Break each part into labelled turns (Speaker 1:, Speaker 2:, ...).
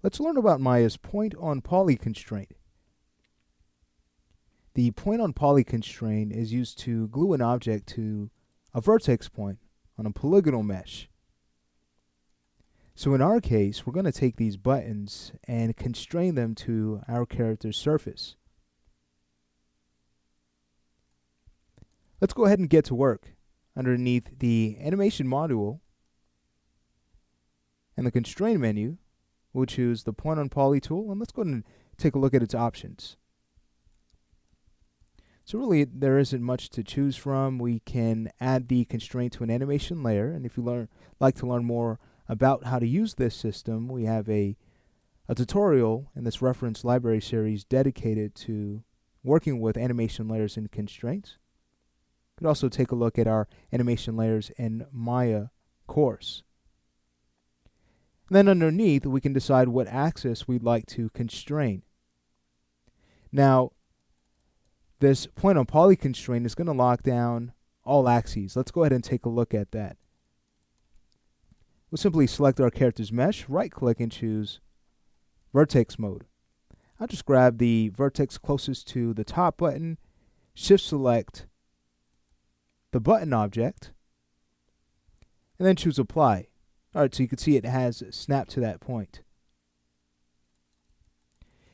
Speaker 1: Let's learn about Maya's point-on-poly constraint. The point-on-poly constraint is used to glue an object to a vertex point on a polygonal mesh. So in our case, we're going to take these buttons and constrain them to our character's surface. Let's go ahead and get to work. Underneath the animation module and the constraint menu, we'll choose the point-on-poly tool, and let's go ahead and take a look at its options. So really, there isn't much to choose from. We can add the constraint to an animation layer, and if you like to learn more about how to use this system, we have a tutorial in this reference library series dedicated to working with animation layers and constraints. You could also take a look at our animation layers in Maya course. And then underneath, we can decide what axis we'd like to constrain. Now, this point-on-poly constraint is going to lock down all axes. Let's go ahead and take a look at that. We'll simply select our character's mesh, right-click, and choose Vertex Mode. I'll just grab the vertex closest to the top button, shift-select the button object, and then choose Apply. Alright, so you can see it has snapped to that point.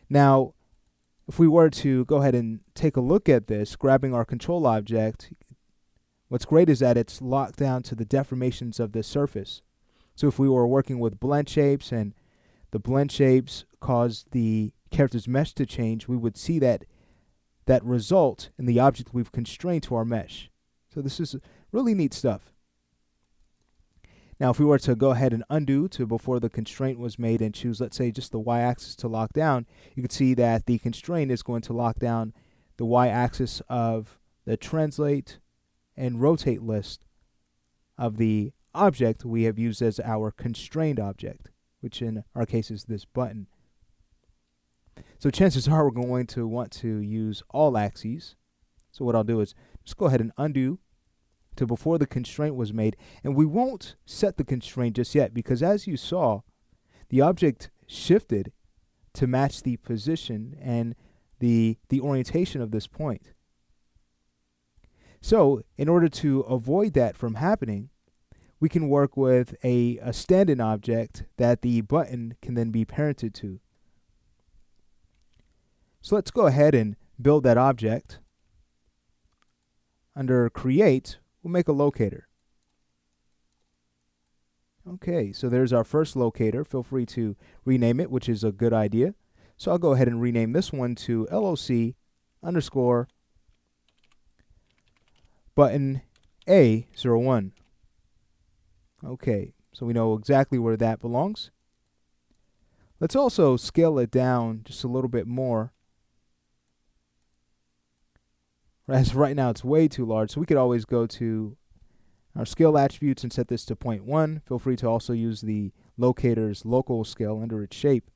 Speaker 1: Now, if we were to go ahead and take a look at this, grabbing our control object, what's great is that it's locked down to the deformations of this surface. So if we were working with blend shapes and the blend shapes cause the character's mesh to change, we would see that result in the object we've constrained to our mesh. So this is really neat stuff. Now if we were to go ahead and undo to before the constraint was made and choose, let's say, just the y-axis to lock down, you can see that the constraint is going to lock down the y-axis of the translate and rotate list of the object we have used as our constrained object, which in our case is this button. So chances are we're going to want to use all axes. So what I'll do is just go ahead and undo to before the constraint was made, and we won't set the constraint just yet because, as you saw, the object shifted to match the position and the orientation of this point. So in order to avoid that from happening, we can work with a stand-in object that the button can then be parented to. So let's go ahead and build that object. Under Create, we'll make a locator. Okay, so there's our first locator. Feel free to rename it, which is a good idea. So I'll go ahead and rename this one to LOC underscore button A01. Okay, so we know exactly where that belongs. Let's also scale it down just a little bit more. As right now it's way too large, so we could always go to our scale attributes and set this to 0.1. Feel free to also use the locator's local scale under its shape.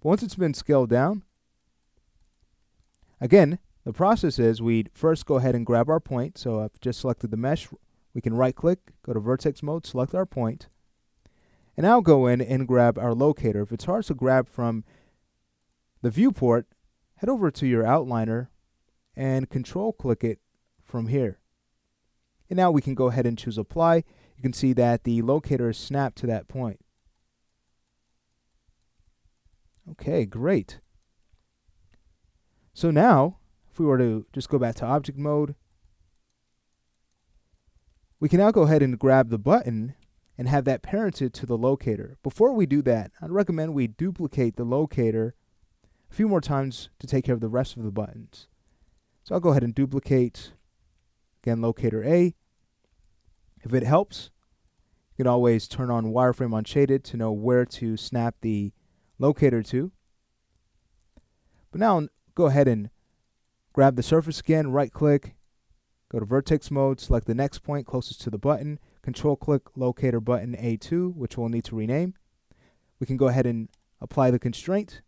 Speaker 1: But once it's been scaled down, again, the process is we'd first go ahead and grab our point. So I've just selected the mesh. We can right-click, go to Vertex Mode, select our point, and now go in and grab our locator. If it's hard to grab from the viewport, head over to your outliner and control-click it from here. And now we can go ahead and choose Apply. You can see that the locator is snapped to that point. Okay, great. So now, if we were to just go back to Object Mode, we can now go ahead and grab the button and have that parented to the locator. Before we do that, I'd recommend we duplicate the locator a few more times to take care of the rest of the buttons. So I'll go ahead and duplicate, again, locator A. If it helps, you can always turn on wireframe unshaded to know where to snap the locator to. But now go ahead and grab the surface again, right-click, go to Vertex Mode, select the next point closest to the button, control-click locator button A2, which we'll need to rename. We can go ahead and apply the constraint.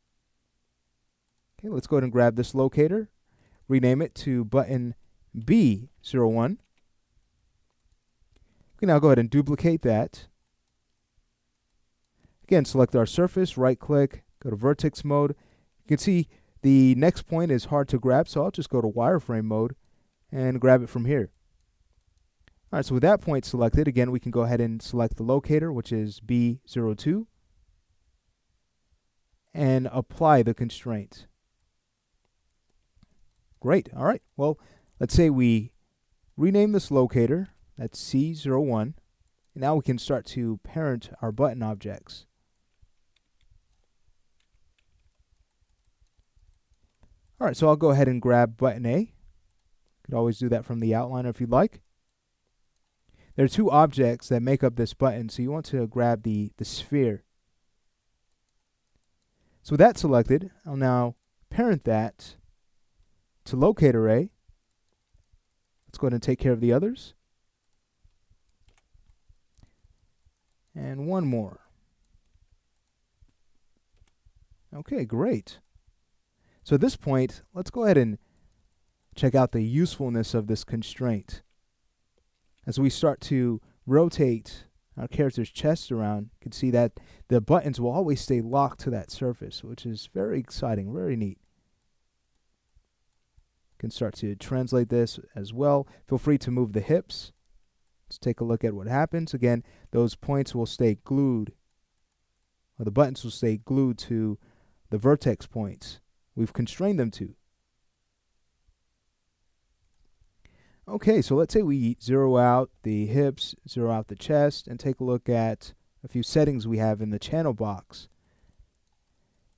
Speaker 1: Okay, let's go ahead and grab this locator, rename it to button B01. We can now go ahead and duplicate that. Again, select our surface, right click, go to vertex mode. You can see the next point is hard to grab, so I'll just go to wireframe mode and grab it from here. All right, so with that point selected, again, we can go ahead and select the locator, which is B02, and apply the constraint. Great. All right. Well, let's say we rename this locator. That's C01. And now we can start to parent our button objects. All right, so I'll go ahead and grab button A. You could always do that from the outliner if you'd like. There are two objects that make up this button, so you want to grab the sphere. So with that selected, I'll now parent that to locator A. Let's go ahead and take care of the others. And one more. Okay, great. So at this point, let's go ahead and check out the usefulness of this constraint. As we start to rotate our character's chest around, you can see that the buttons will always stay locked to that surface, which is very exciting, very neat. You can start to translate this as well. Feel free to move the hips. Let's take a look at what happens. Again, those points will stay glued, or the buttons will stay glued to the vertex points we've constrained them to. Okay, so let's say we zero out the hips, zero out the chest, and take a look at a few settings we have in the channel box.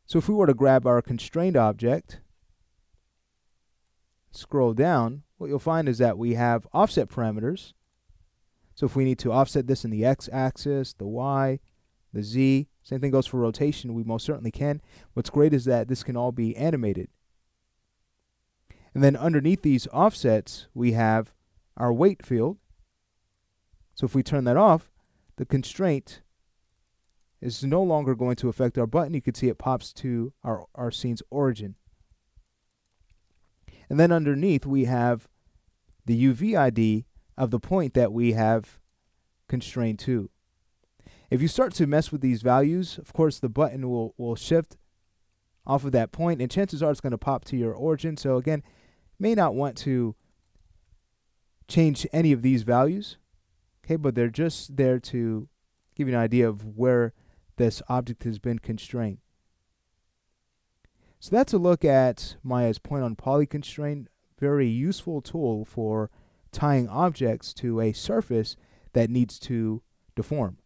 Speaker 1: So if we were to grab our constrained object, scroll down, what you'll find is that we have offset parameters. So if we need to offset this in the x-axis, the y, the z, same thing goes for rotation, we most certainly can. What's great is that this can all be animated. And then underneath these offsets, we have our weight field. So if we turn that off, the constraint is no longer going to affect our button. You can see it pops to our scene's origin. And then underneath, we have the UV ID of the point that we have constrained to. If you start to mess with these values, of course, the button will shift off of that point, and chances are it's going to pop to your origin. So again, may not want to change any of these values, okay, but they're just there to give you an idea of where this object has been constrained. So that's a look at Maya's point on poly constraint. Very useful tool for tying objects to a surface that needs to deform.